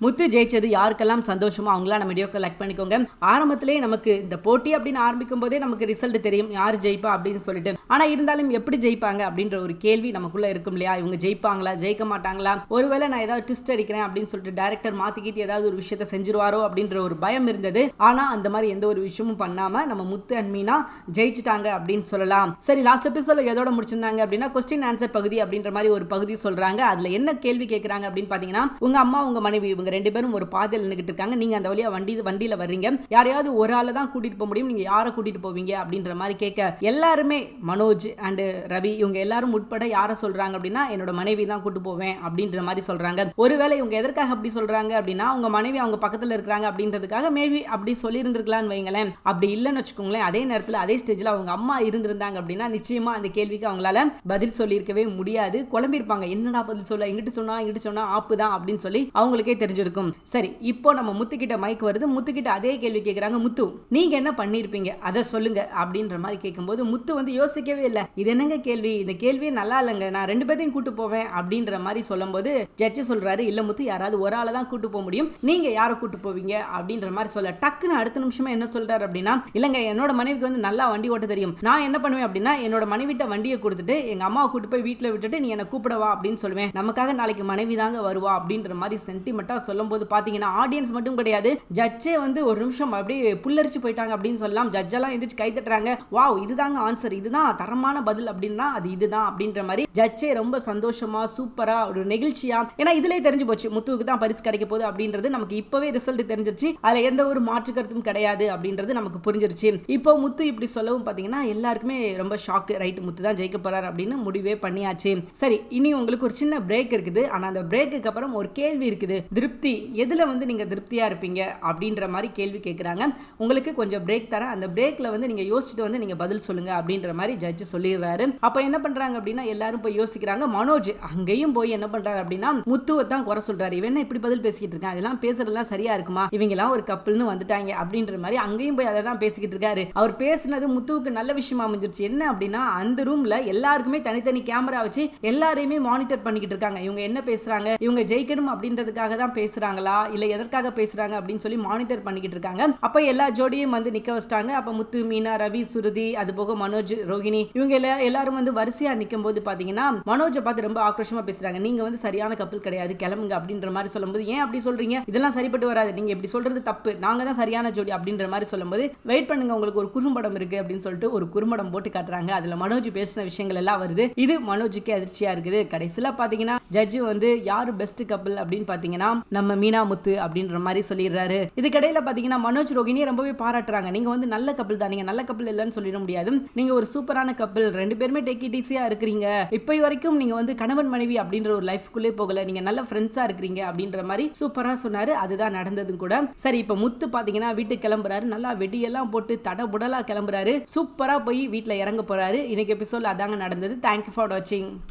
முத்து ஜெயிச்சது யாருக்கெல்லாம் சந்தோஷமோ அவங்களாம் நம்ம வீடியோக்கு லைக் பண்ணிக்கோங்க. ஆரம்பத்திலே நமக்கு இந்த போட்டி அப்படின்னு ஆரம்பிக்கும் போதே நமக்கு ரிசல்ட் தெரியும் யார் ஜெயிப்பா அப்படின்னு சொல்லிட்டு. ஆனா இருந்தாலும் எப்படி ஜெயிப்பாங்க அப்படின்ற ஒரு கேள்வி நமக்குள்ள இருக்கும் இல்லையா? இவங்க ஜெயிப்பாங்களா ஜெயிக்க மாட்டாங்களா, ஒருவேளை நான் ஏதாவது ட்விஸ்ட் அடிக்கிறேன் அப்படின்னு சொல்லிட்டு டைரக்டர் மாத்திக்கிட்டு ஏதாவது ஒரு விஷயத்தை செஞ்சிருவாரோ அப்படின்ற ஒரு பயம் இருந்தது. ஆனா அந்த மாதிரி எந்த ஒரு விஷயமும் பண்ணாம நம்ம முத்து அண்ட் மீனா ஜெயிச்சிட்டாங்க அப்படின்னு சொல்லலாம். சரி, லாஸ்ட் எபிசோட்ல எதோட முடிச்சிருந்தாங்க அப்படின்னா கொஸ்டின் ஆன்சர் பகுதி அப்படின்ற மாதிரி ஒரு பகுதி சொல்றாங்க. அதுல என்ன கேள்வி கேட்கறாங்க அப்படின்னு பாத்தீங்கன்னா, உங்க அம்மா உங்க மனைவி இவங்க ரெண்டு பேரும் ஒரு பாதையில் நின்னுகிட்டு இருக்காங்க. நீங்க அந்த வழியா வண்டியில வர்றீங்க. யாரையாவது ஒரு ஆளை தான் கூட்டிட்டு போக முடியும். நீங்க யாரை கூட்டிட்டு போவீங்க அப்படின்ற மாதிரி கேட்க எல்லாருமே மனோஜ் அண்ட் ரவி இவங்க எல்லாரும் உட்பட யாரை சொல்றாங்க அப்படின்னா என்னோட மனைவி தான் கூட்டு போவேன் அப்படின்ற மாதிரி சொல்றாங்க. ஒருவேளை இவங்க எதற்காக அப்படி சொல்றாங்க அப்படின்னா அவங்க மனைவி அவங்க பக்கத்துல இருக்காங்க அப்படின்றதுக்காக மேபி அப்படி சொல்லி இருந்திருக்கலாம்னு வைங்களேன். அப்படி இல்லைன்னு வச்சுக்கோங்களேன், அதே நேரத்தில் அதே ஸ்டேஜ்ல அவங்க அம்மா இருந்திருந்தாங்க அப்படின்னா நிச்சயமா அந்த கேள்விக்கு அவங்களால பதில் சொல்லியிருக்கவே முடியாது. குழம்பிருப்பாங்க. என்னடா பதில் சொல்ல, இங்கிட்டு சொன்னா ஆப்பு தான் அப்படின்னு சொல்லி அவங்களுக்கே தெரிஞ்சிருக்கும். சரி, இப்போ நம்ம முத்துக்கிட்ட மைக் வருது. முத்துக்கிட்ட அதே கேள்வி கேட்குறாங்க. முத்து, நீங்க என்ன பண்ணிருப்பீங்க அதை சொல்லுங்க அப்படின்ற மாதிரி கேட்கும்போது முத்து வந்து யோசிக்கவே இல்லை. இது என்னங்க கேள்வி, இந்த கேள்வியே நல்லா இல்லைங்க, நான் ரெண்டு பேரையும் கூட்டு போவேன் அப்படின்ற மாதிரி சொல்லும்போது ஜட்ஜி சொல்றாரு, இல்ல முத்து, யாராவது ஒரு ஆளை தான் கூட்டு போக முடியும், நீங்க யாரை கூட்டு போவீங்க அப்படின்ற மாதிரி சொல்ல டக்குன்னு அடுத்த நிமிஷமா என்ன சொல்றாரு அப்படின்னா, இல்லங்க என்னோட மனைவிக்கு வந்து நல்லா வண்டி ஓட்ட தெரியும், நான் என்ன பண்ணுவேன் அப்படின்னா என்னோட மனைவிட்ட வண்டியை கொடுத்துட்டு எங்க அம்மாவை கூட்டு போய் வீட்டில் விட்டுட்டு நீ என்ன கூப்பிடவா அப்படின்னு சொல்லுவேன், நமக்காக நாளைக்கு மனைவி தாங்க வருவா அப்படின்ற மாதிரி சென்டிமெண்டா சொல்லும்போது பாத்தீங்கன்னா ஆடியன்ஸ் மட்டும் கிடையாது, ஜட்ஜே வந்து ஒரு நிமிஷம் அப்படியே புல்லரிச்சு போயிட்டாங்க அப்படின்னு சொல்லலாம். ஜட்ஜெல்லாம் எந்திரிச்சு கை தட்டுறாங்க. வாவ், இதுதாங்க ஆன்சர், இதுதான் தரமான பதில் அப்படின்னா அது இதுதான் அப்படின்ற மாதிரி ஜட்ஜே ரொம்ப சந்தோஷமா சூப்பரா ஒரு நெகிழ்ச்சியா, ஏன்னா இதுலயே தெரிஞ்சு போச்சு முத்துவுக்கு தான் பரிசு கிடைக்க போகுது அப்படின்றது நமக்கு இப்பவே ரிசல்ட் தெரிஞ்சிருச்சு. அதுல எந்த ஒரு மாற்று கருத்தும் கிடையாது அப்படின்றது நமக்கு புரிஞ்சிருச்சு. இப்போ முத்து இப்படி சொல்லவும் பாத்தீங்கன்னா எல்லாருக்குமே ரொம்ப ஷாக். ரைட், முத்து தான் ஜெயிக்க போறாரு அப்படின்னு முடிவே பண்ணியாச்சு. சரி, இனி உங்களுக்கு ஒரு சின்ன பிரேக் இருக்குது. ஆனா அந்த பிரேக்குக்கு அப்புறம் ஒரு கேள்வி இருக்குது. திருப்தி, எதுல வந்து நீங்க திருப்தியா இருப்பீங்க அப்படின்ற மாதிரி கேள்வி கேட்குறாங்க. உங்களுக்கு கொஞ்சம் பிரேக் தரேன், அந்த பிரேக்ல வந்து நீங்க யோசிச்சுட்டு வந்து நீங்க பதில் சொல்லுங்க அப்படின்ற மாதிரி ஜட்ஜ் சொல்லிடுறாரு. அப்ப என்ன பண்றாங்க அப்படின்னா எல்லாரும் போய் யோசிக்கிறாங்க. மனோஜ் அங்கேயும் போய் என்ன பண்றாரு அப்படின்னா முத்துவை தான் குறை சொல்றாரு. இவன் இப்படி பதில் பேசிக்கிட்டு இருக்கான், இதெல்லாம் பேசுறதெல்லாம் சரியா இருக்குமா, இவங்க எல்லாம் ஒரு கப்பல்னு வந்துட்டாங்க அப்படின்ற மாதிரி அங்கேயும் போய் அதை தான் பேசிக்கிட்டு இருக்காரு. அவர் பேசினது முத்துவுக்கு நல்ல விஷயமா அமைஞ்சிருச்சு. என்ன அப்படின்னா அந்த ரூம்ல எல்லாருக்குமே தனித்தனி கேமரா வச்சு எல்லாரையுமே மானிட்டர் பண்ணிக்கிட்டு இருக்காங்க. இவங்க என்ன பேசுறாங்க, இவங்க ஜெயிக்கணும் அப்படின்றதுக்காக தான் பேசுறாங்களா இல்ல எதற்காக பேசுறாங்க அப்படின்னு சொல்லி மானிட்டர் பண்ணிக்கிட்டு இருக்காங்க. அப்ப எல்லா ஜோடியும் வந்து நிக்க வச்சிட்டாங்க. அப்ப முத்து, மீனா, ரவி, சுருதி, அது போக மனோஜ், ரோஹிணி இவங்க எல்லாரும் வந்து வரிசையா நிக்கும் போது பாத்தீங்கன்னா மனோஜை பார்த்து ரொம்ப ஆக்ரோஷமா பேசுறாங்க. நீங்க வந்து சரியான கப்பல் கிடையாது, கிளம்புங்க அப்படின்ற மாதிரி சொல்லும்போது, ஏன் அப்படி சொல்றீங்க, இதெல்லாம் சரிப்பட்டு வராது, நீங்க இப்படி சொல்றது தப்பு, நாங்க தான் சரியான ஜோடி அப்படின்ற மாதிரி சொல்லும்போது, வெயிட் பண்ணுங்க உங்களுக்கு ஒரு குறும்படம் இருக்கு அப்படின்னு சொல்லிட்டு ஒரு குறும்படம் போட்டு காட்டுறாங்க. அதுல மனோஜ் பேசின விஷயங்கள் எல்லாம் வருது. இது மனோஜுக்கு அதிர்ச்சியா இருக்குது. கடைசியில பாத்தீங்கன்னா ஜட்ஜ் வந்து யாரு பெஸ்ட் கப்பல் அப்படின்னு பாத்தீங்கன்னா நம்ம மீனா முத்து அப்படின்ற மாதிரி சொல்லிடுறாரு. இதுக்கடையில பாத்தீங்கன்னா மனோஜ் ரோகிணியை ரொம்பவே பாராட்டுறாங்க. நீங்க வந்து நல்ல கப்பல் தான், நீங்க நல்ல கப்பல் இல்லைன்னு சொல்லிட முடியாது, நீங்க ஒரு சூப்பரான கப்பல், ரெண்டு பேருமே டேக் இட் ஈஸியா இருக்கிறீங்க, இப்போ வரைக்கும் நீங்க வந்து கணவன் மனைவி அப்படின்ற ஒரு லைஃப்குள்ளே போகல, நீங்க நல்ல ஃப்ரெண்ட்ஸா இருக்கிறீங்க அப்படின்ற மாதிரி சூப்பரா சொன்னாரு. அதுதான் நடந்தது கூட. சரி, இப்போ முத்து பாத்தீங்கன்னா வீட்டுக்கு கிளம்புறாரு. நல்லா வெடியெல்லாம் போட்டு தடபுடலா கிளம்புறாரு. சூப்பரா போய் வீட்டுல இறங்க போறாரு. இன்னைக்கு எபிசோட் அதாங்க நடந்தது. தேங்க்யூ ஃபார் வாட்சிங்.